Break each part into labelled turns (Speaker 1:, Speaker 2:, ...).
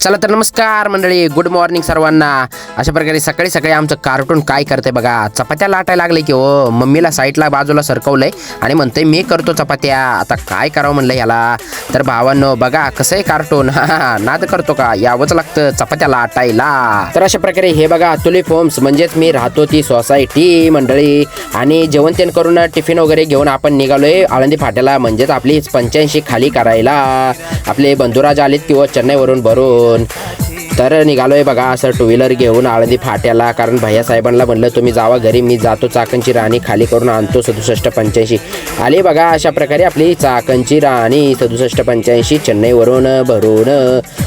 Speaker 1: चला तर नमस्कार मंडळी, गुड मॉर्निंग सर्वांना. अशा प्रकारे सकाळी सकाळी आमचं कार्टून काय करते बघा, चपात्या लाटायला लागले की हो. मम्मीला साईडला बाजूला सरकवलंय आणि म्हणतंय मी करतो चपात्या. आता काय करावं म्हणलं ह्याला. तर भावांनो बघा कसं आहे कार्टून. नाद करतो का, यावंच लागतं चपात्या लाटायला. तर अशा प्रकारे हे बघा तुलिप होम्स म्हणजेच मी राहतो ती सोसायटी मंडळी. आणि जेवण तेन करून टिफिन वगैरे घेऊन आपण निघालोय आळंदी फाट्याला, म्हणजेच आपली 85 खाली करायला. आपले बंधुराज आलेत किंवा चेन्नईवरून भरून. तर निघालोय बघा असं टू व्हीलर घेऊन आळंदी फाट्याला, कारण भैया साहेबांना म्हणलं तुम्ही जावा घरी, मी जातो चाकणची राणी खाली करून आणतो 6785. आली बघा अशा प्रकारे आपली चाकणची राणी 6785 चेन्नईवरून भरून.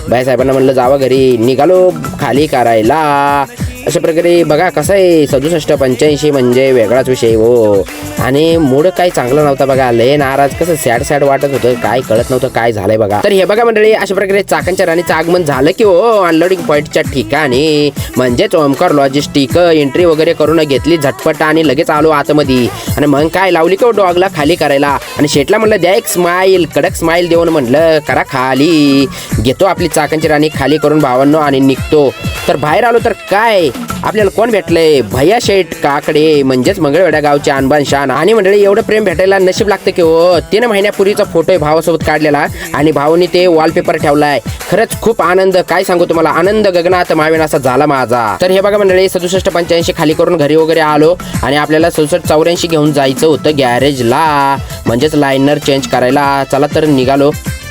Speaker 1: भैया साहेबांना म्हणलं जावा घरी, निघालो खाली करायला. अशा प्रकारे बघा कसं आहे 6785 म्हणजे वेगळाच विषय हो. आणि मूड काही चांगला नव्हता बघा, लय नाराज, कसं सॅड वाटत होतं, काय कळत नव्हतं काय झालंय बघा. तर हे बघा मंडळी अशा प्रकारे चाकणच्या राणीचं आगमन झालं की हो अनलोडिंग पॉईंटच्या ठिकाणी, म्हणजेच ओमकार लॉजिस्टिक. एंट्री वगैरे करून घेतली झटपट आणि लगेच आलो आतमध्ये. आणि मग काय लावली की डॉगला खाली करायला. आणि शेटला म्हणलं द्या एक स्माईल, कडक स्माईल देऊन म्हणलं करा खाली. घेतो आपली चाकणची राणी खाली करून भावांनो आणि निघतो. तर बाहेर आलो तर काय आपल्याला कोण भेटलंय, भैया शेठ काकडे, म्हणजेच मंगळवेढा गावचे अनबान शान. आणि मंडळी एवढं प्रेम भेटायला नशीब लागतं की हो. 3 महिन्यापूर्वीचा फोटो आहे भावासोबत काढलेला आणि भावानी ते वॉलपेपर ठेवलाय. खरंच खूप आनंद, काय सांगू तुम्हाला, आनंद गगनात मावेन असा झाला माझा. तर हे बघा मंडळी 6785 खाली करून घरी वगैरे आलो आणि आपल्याला 6784 घेऊन जायचं होतं गॅरेजला, म्हणजेच लायनर चेंज करायला. चला तर निघालो.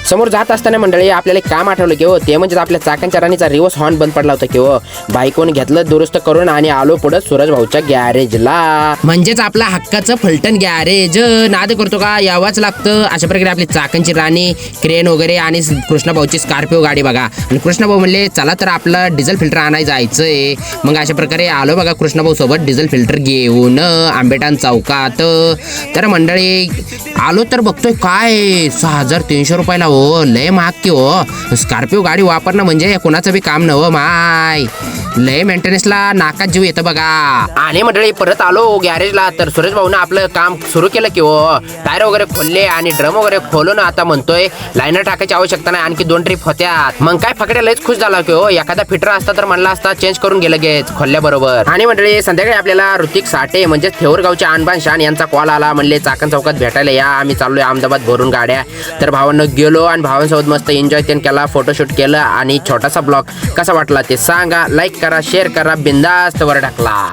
Speaker 1: समोर जात असताना मंडळी आपल्याला एक काम आठवलं की हो, ते म्हणजे आपल्या चाकणच्या राणीचा रिव्हर्स हॉर्न बंद पडला होता की हो. बाईकवरून घेतलं दुरुस्त करून आणि आलो पुढे सूरज भाऊच्या गॅरेजला, म्हणजेच आपला हक्काचं फलटण गॅरेज. नाद करतो का, यावाच लागतं. अशा प्रकारे आपली चाकणची राणी, क्रेन वगैरे आणि कृष्णा भाऊची स्कॉर्पिओ गाडी बघा. आणि कृष्णा भाऊ म्हणले चला तर आपलं डिझेल फिल्टर आणायला जायचंय. मग अशा प्रकारे आलो बघा कृष्णा भाऊ सोबत डिझेल फिल्टर घेऊन आंबेटान चौकात. तर मंडळी आलो तर बघतोय काय 6300 रुपयाला हो, लय महाग की हो. स्कॉर्पिओ गाडी वापरणं म्हणजे कोणाचं बी काम नव्ह माय, लय मेंटेनन्सला नाकात जीव येतं बघा. आणि मंडळी परत आलो गॅरेजला तर सुरेश भाऊनं आपलं काम सुरू केलं की हो. टायर वगैरे खोलले आणि ड्रम वगैरे खोलून आता म्हणतोय लायनर टाकायची आवश्यकता नाही, आणखी 2 ट्रिप होत्यात. मग काय फकड्या लयच खुश झाला की हो. एखादा फिटर असता तर म्हणला असता चेंज करून गेलं गेच खोलल्याबरोबर. आणि मंडळी संध्याकाळी आपल्याला ऋतिक साठे म्हणजेच थेऊरगावचे अनबान शान यांचा कॉल आला, म्हणले चाकण चौकात भेटायला या, आम्ही चाललोय अहमदाबाद भरून गाड्या. तर भावांना गेलो आणि भावांसोबत मस्त एन्जॉय त्यांनी केला, फोटोशूट केलं. आणि छोटासा ब्लॉग कसा वाटला ते सांगा, लाईक करा, शेअर करा, बिंदास्त वर टाकला.